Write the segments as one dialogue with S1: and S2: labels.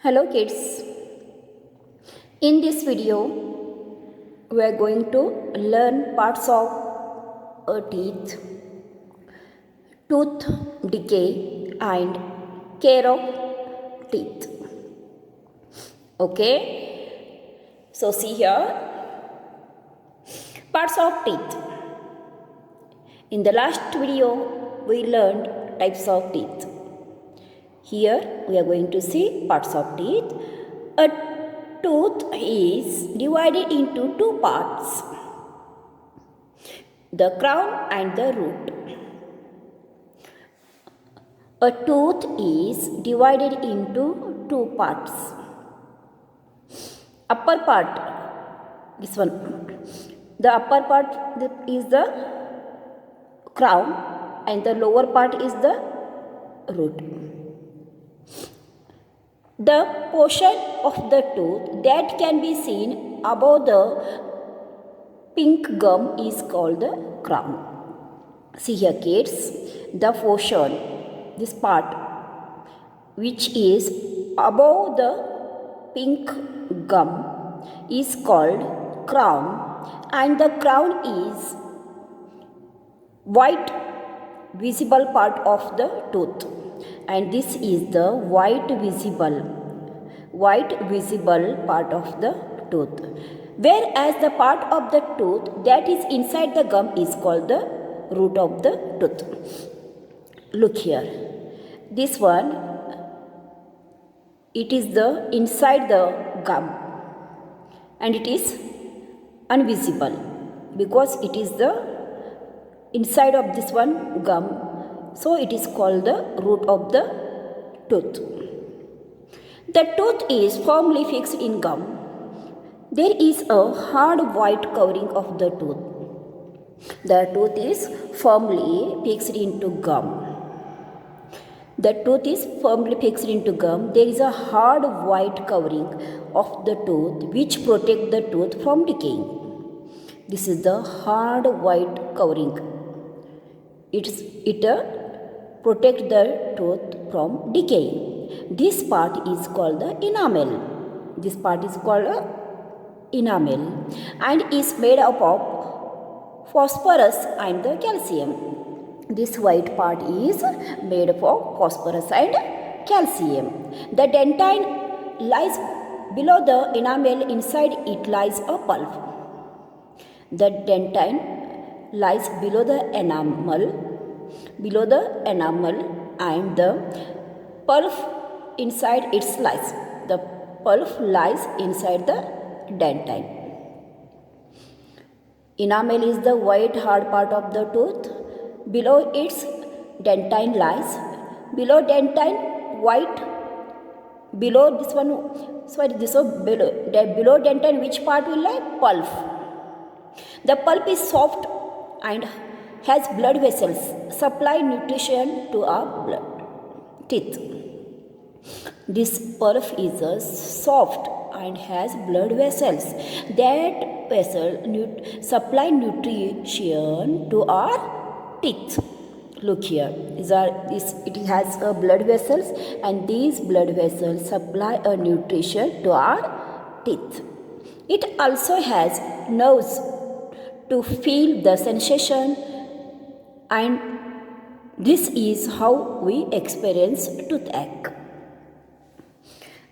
S1: Hello kids, in this video we are going to learn parts of teeth, tooth decay and care of teeth. Okay, so see here parts of teeth. In the last video we learned types of teeth. Here we are going to see parts of teeth. A tooth is divided into two parts, the crown and the root. A tooth is divided into two parts. Upper part, this one, the upper part is the crown and the lower part is the root. The portion of the tooth that can be seen above the pink gum is called the crown. See here kids, the portion, this part which is above the pink gum is called crown, and the crown is white visible part of the tooth, and this is the white visible part of the tooth, whereas the part of the tooth that is inside the gum is called the root of the tooth. Look here, this one, it is the inside the gum and it is invisible because it is the inside of this one gum, so it is called the root of the tooth. The tooth is firmly fixed in gum. There is a hard white covering of the tooth. The tooth is firmly fixed into gum. The tooth is firmly fixed into gum. There is a hard white covering of the tooth which protects the tooth from decaying. This is the hard white covering. It protects the tooth from decaying. This part is called the enamel. This part is called enamel and is made up of phosphorus and the calcium. This white part is made up of phosphorus and calcium. The dentine lies below the enamel. Inside it lies a pulp. The dentine lies below the enamel and the pulp inside its lies. The pulp lies inside the dentine. Enamel is the white hard part of the tooth. Below its dentine lies. Below dentine white. Below this one, below dentine which part will lie? Pulp. The pulp is soft and has blood vessels supply nutrition to our teeth. This pulp is soft and has blood vessels. That vessel supply nutrition to our teeth. Look here, it has blood vessels, and these blood vessels supply a nutrition to our teeth. It also has nerves to feel the sensation, and this is how we experience toothache.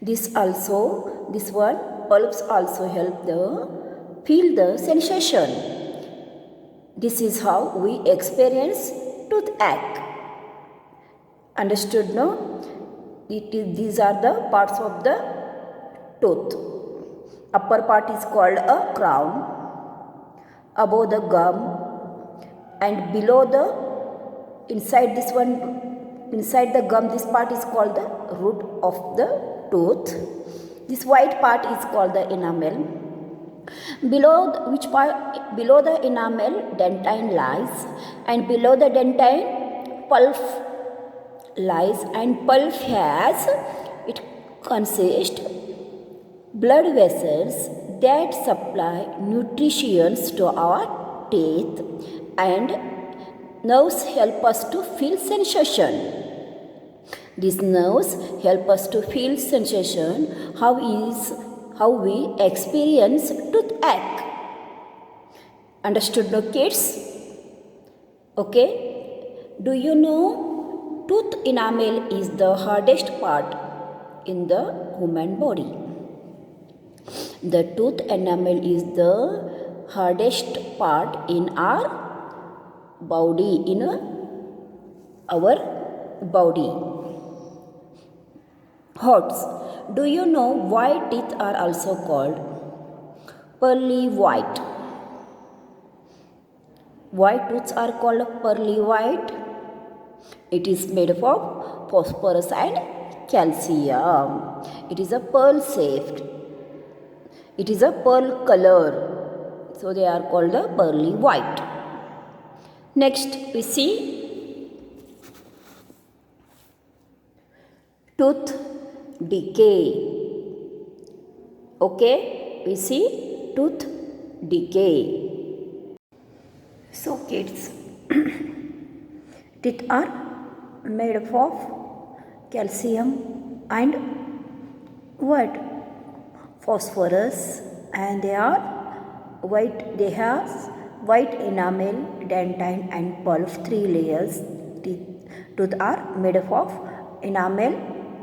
S1: This one pulps also help the feel the sensation. This is how we experience toothache. Understood, no? These are the parts of the tooth. Upper part is called a crown, above the gum, and below the inside the gum, this part is called the root of the tooth. This white part is called the enamel. Below the enamel, dentine lies, and below the dentine, pulp lies, and pulp consists blood vessels that supply nutrition to our teeth, and nerves help us to feel sensation. These nerves help us to feel sensation, how we experience toothache. Understood, no kids? Okay. Do you know tooth enamel is the hardest part in the human body? The tooth enamel is the hardest part in our body, our body. Hots. Do you know why teeth are also called pearly white? Why tooths are called pearly white? It is made up of phosphorus and calcium. It is a pearl shaped. It is a pearl color. So they are called the pearly white. Next we see tooth decay. Okay, we see tooth decay. So kids, teeth are made up of calcium and what? Phosphorus, and they are white. They have white enamel, dentine and pulp, 3 layers. Tooth are made up of enamel,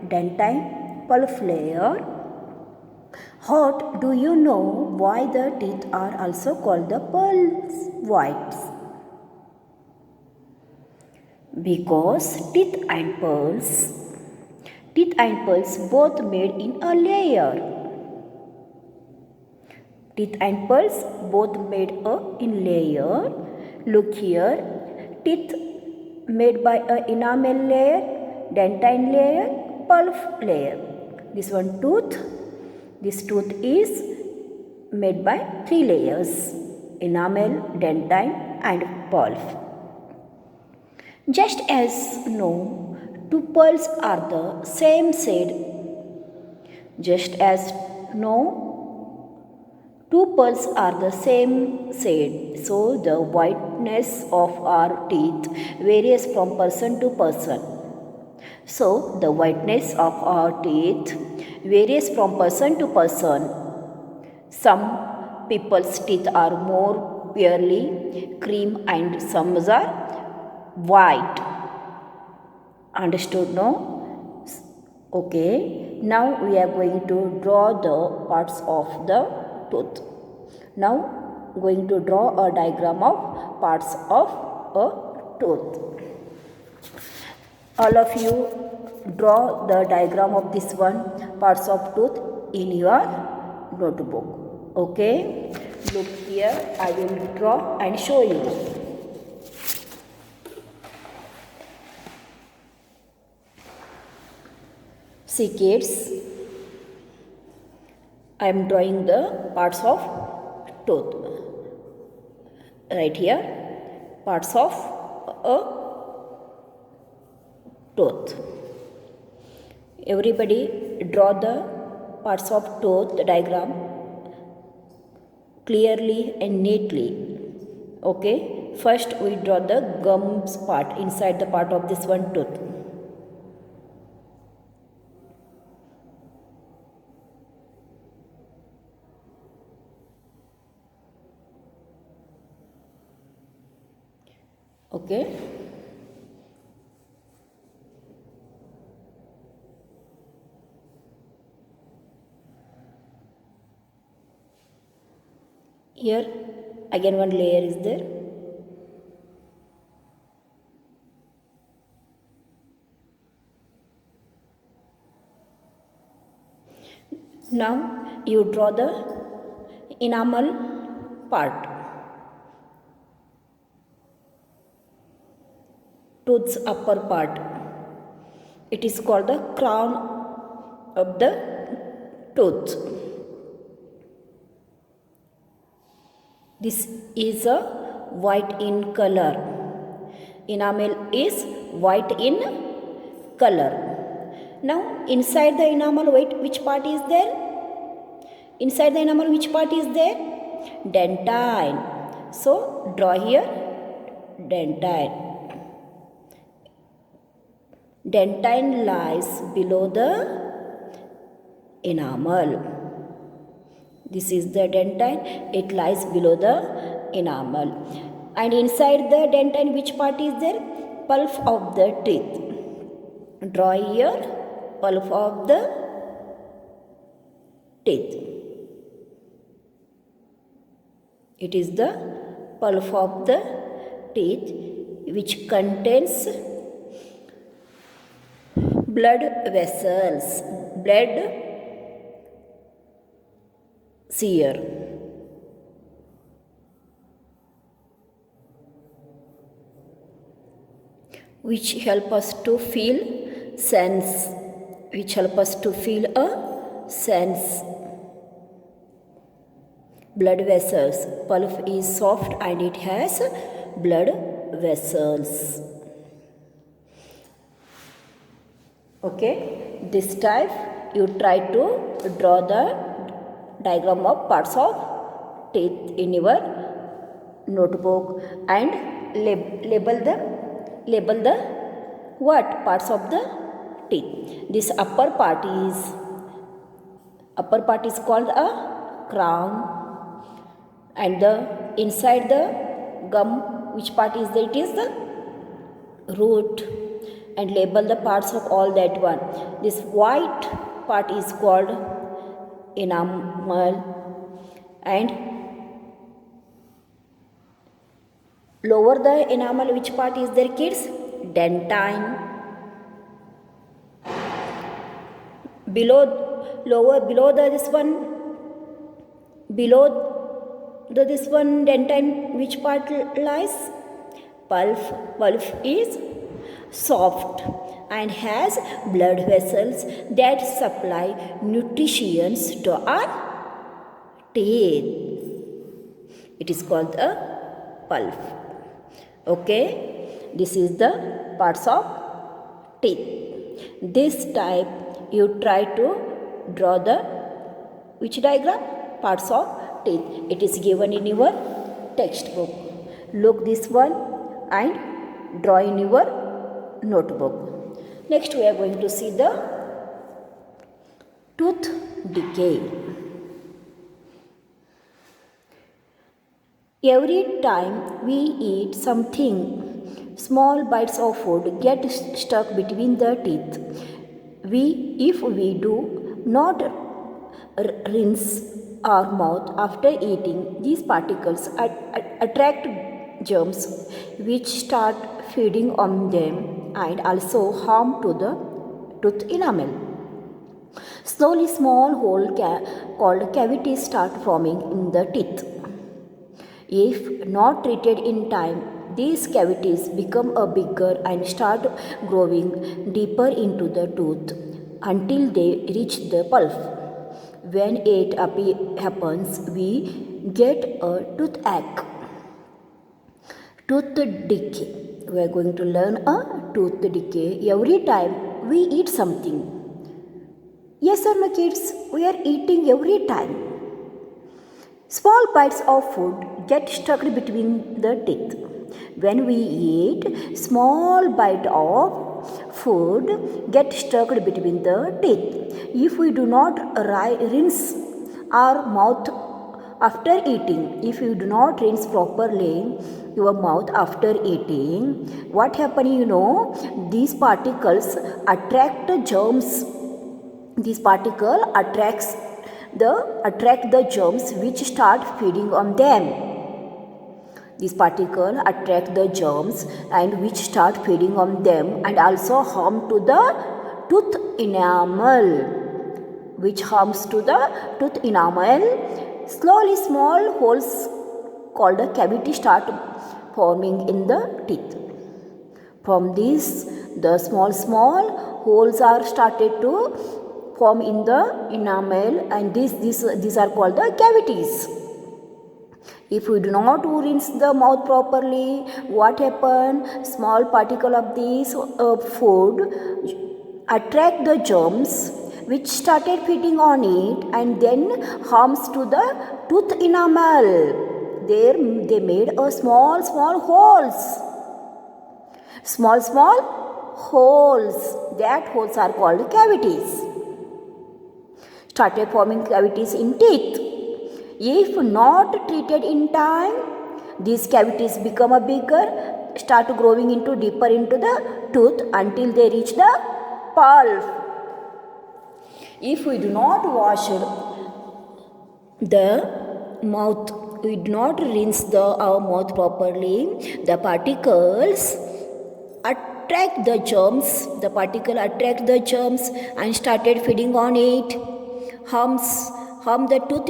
S1: dentine, pulp layer. Hot, do you know why the teeth are also called the pearl whites? Because teeth and pearls both made in a layer. Teeth and pearls both made in layer. Look here, teeth made by a enamel layer, dentine layer, pulp layer. This tooth is made by 3 layers: enamel, dentine and pulp. Just as no two pearls are the same shade, just as no two pearls are the same shade, so the whiteness of our teeth varies from person to person. So the whiteness of our teeth varies from person to person. Some people's teeth are more purely cream and some are white. Understood, no? Okay. Now we are going to draw the parts of the tooth. Now going to draw a diagram of parts of a tooth. All of you draw the diagram of this one, parts of tooth, in your notebook. Okay. Look here, I will draw and show you. See kids, I am drawing the parts of tooth. Right here, parts of a tooth. Everybody draw the parts of tooth diagram clearly and neatly. Okay, first we draw the gums part, inside the part of this one tooth. Okay. Here again one layer is there. Now you draw the enamel part, tooth's upper part. It is called the crown of the tooth. This is a white in color. Enamel is white in color. Now inside the enamel, wait, which part is there? Inside the enamel, which part is there? Dentine. So draw here dentine. Dentine lies below the enamel. This is the dentine. It lies below the enamel. And inside the dentine, which part is there? Pulp of the teeth. Draw here pulp of the teeth. It is the pulp of the teeth which contains blood vessels, blood seer. Which help us to feel sense, which help us to feel a sense. Blood vessels. Pulp is soft and it has blood vessels. Okay, this type you try to draw the diagram of parts of teeth in your notebook and label the what parts of the teeth. This upper part is called a crown, and the inside the gum, which part is there? It is the root, and label the parts of all that one. This white part is called enamel, and lower the enamel, which part is there, kids? Dentine. Below this one dentine, which part lies? Pulp. Pulp is soft and has blood vessels that supply nutrition to our teeth. It is called a pulp. Okay, this is the parts of teeth. This type you try to draw the which diagram? Parts of teeth. It is given in your textbook. Look this one and draw in your notebook. Next we are going to see the tooth decay. Every time we eat something, small bites of food get stuck between the teeth. If we do not rinse our mouth after eating, these particles attract germs which start feeding on them and also harm to the tooth enamel. Slowly small holes called cavities start forming in the teeth. If not treated in time, these cavities become bigger and start growing deeper into the tooth until they reach the pulp. When it happens, we get a toothache. Tooth decay. We are going to learn a tooth decay every time we eat something. Yes sir, my kids, we are eating every time. Small bites of food get stuck between the teeth. When we eat, small bite of food get stuck between the teeth. If we do not rinse our mouth after eating, if you do not rinse properly your mouth after eating, what happens, these particles attract the germs. These particles attract the germs which start feeding on them. These particles attract the germs and which start feeding on them and also harm to the tooth enamel. Which harms to the tooth enamel. Slowly small holes called a cavity start forming in the teeth. From these, the small holes are started to form in the enamel, and these are called the cavities. If we do not rinse the mouth properly, what happen? Small particle of this food attract the germs which started feeding on it and then harms to the tooth enamel. There they made a small holes. Small holes. That holes are called cavities. Started forming cavities in teeth. If not treated in time, these cavities become a bigger, start growing into deeper into the tooth until they reach the pulp. If we do not wash the mouth, we do not rinse our mouth properly, the particles attract the germs, and started feeding on it, harm the tooth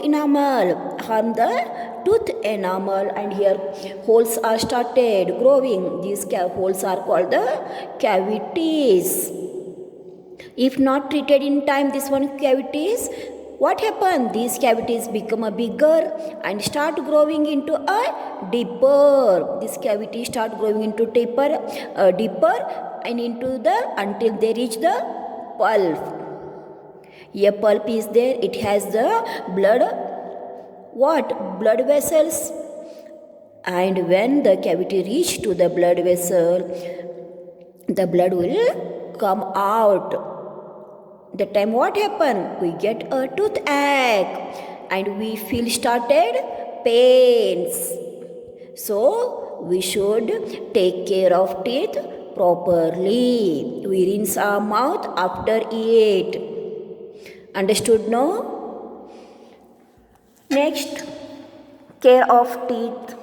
S1: enamel, and here holes are started growing. These holes are called the cavities. If not treated in time, this one cavities, what happened? These cavities become a bigger and start growing into a deeper. These cavities start growing into deeper and into the until they reach the pulp. A pulp is there. It has the blood vessels. And when the cavity reach to the blood vessel, the blood will come out. The time what happen? We get a toothache and we feel started pains. So we should take care of teeth properly. We rinse our mouth after eat. Understood no? Next, care of teeth.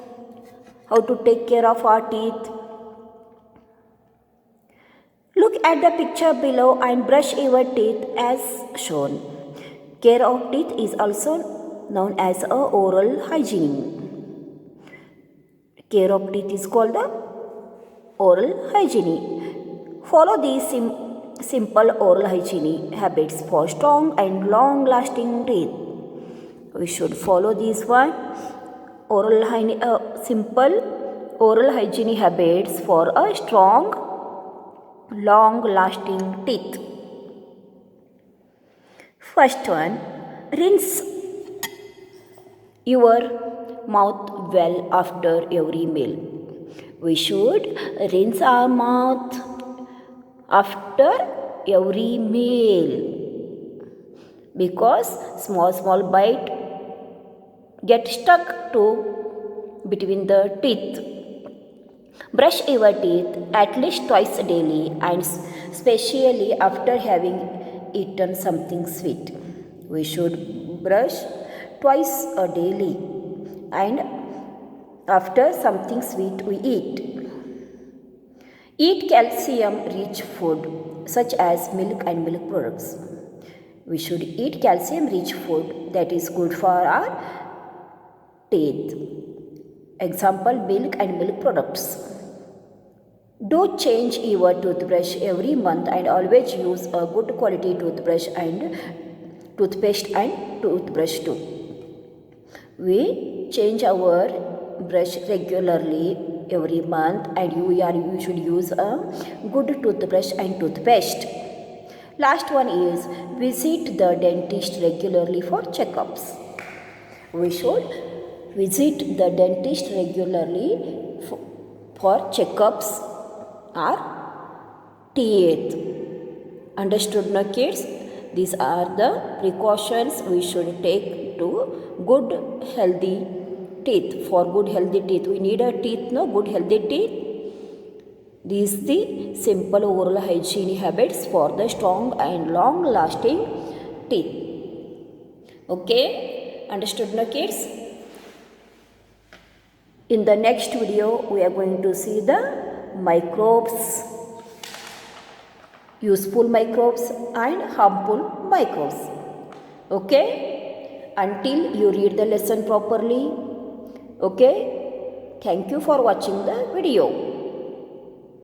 S1: How to take care of our teeth? Look at the picture below and brush your teeth as shown. Care of teeth is also known as oral hygiene. Care of teeth is called the oral hygiene. Follow these simple oral hygiene habits for strong and long-lasting teeth. We should follow this one. Simple oral hygiene habits for a strong long-lasting teeth. First one, rinse your mouth well after every meal. We should rinse our mouth after every meal because small bite get stuck to between the teeth. Brush your teeth at least twice daily and especially after having eaten something sweet. We should brush twice a daily and after something sweet we eat. Eat calcium rich food such as milk and milk products. We should eat calcium rich food that is good for our teeth. Example, milk and milk products. Do change your toothbrush every month and always use a good quality toothbrush and toothpaste and toothbrush too. We change our brush regularly every month and you should use a good toothbrush and toothpaste. Last one is visit the dentist regularly for checkups. We should visit the dentist regularly for checkups our teeth. Understood now kids? These are the precautions we should take to good healthy teeth. For good healthy teeth, we need a teeth, no? Good healthy teeth. These the simple oral hygiene habits for the strong and long lasting teeth. Okay? Understood now kids? In the next video, we are going to see the microbes, useful microbes and harmful microbes. Okay? Until you read the lesson properly. Okay? Thank you for watching the video.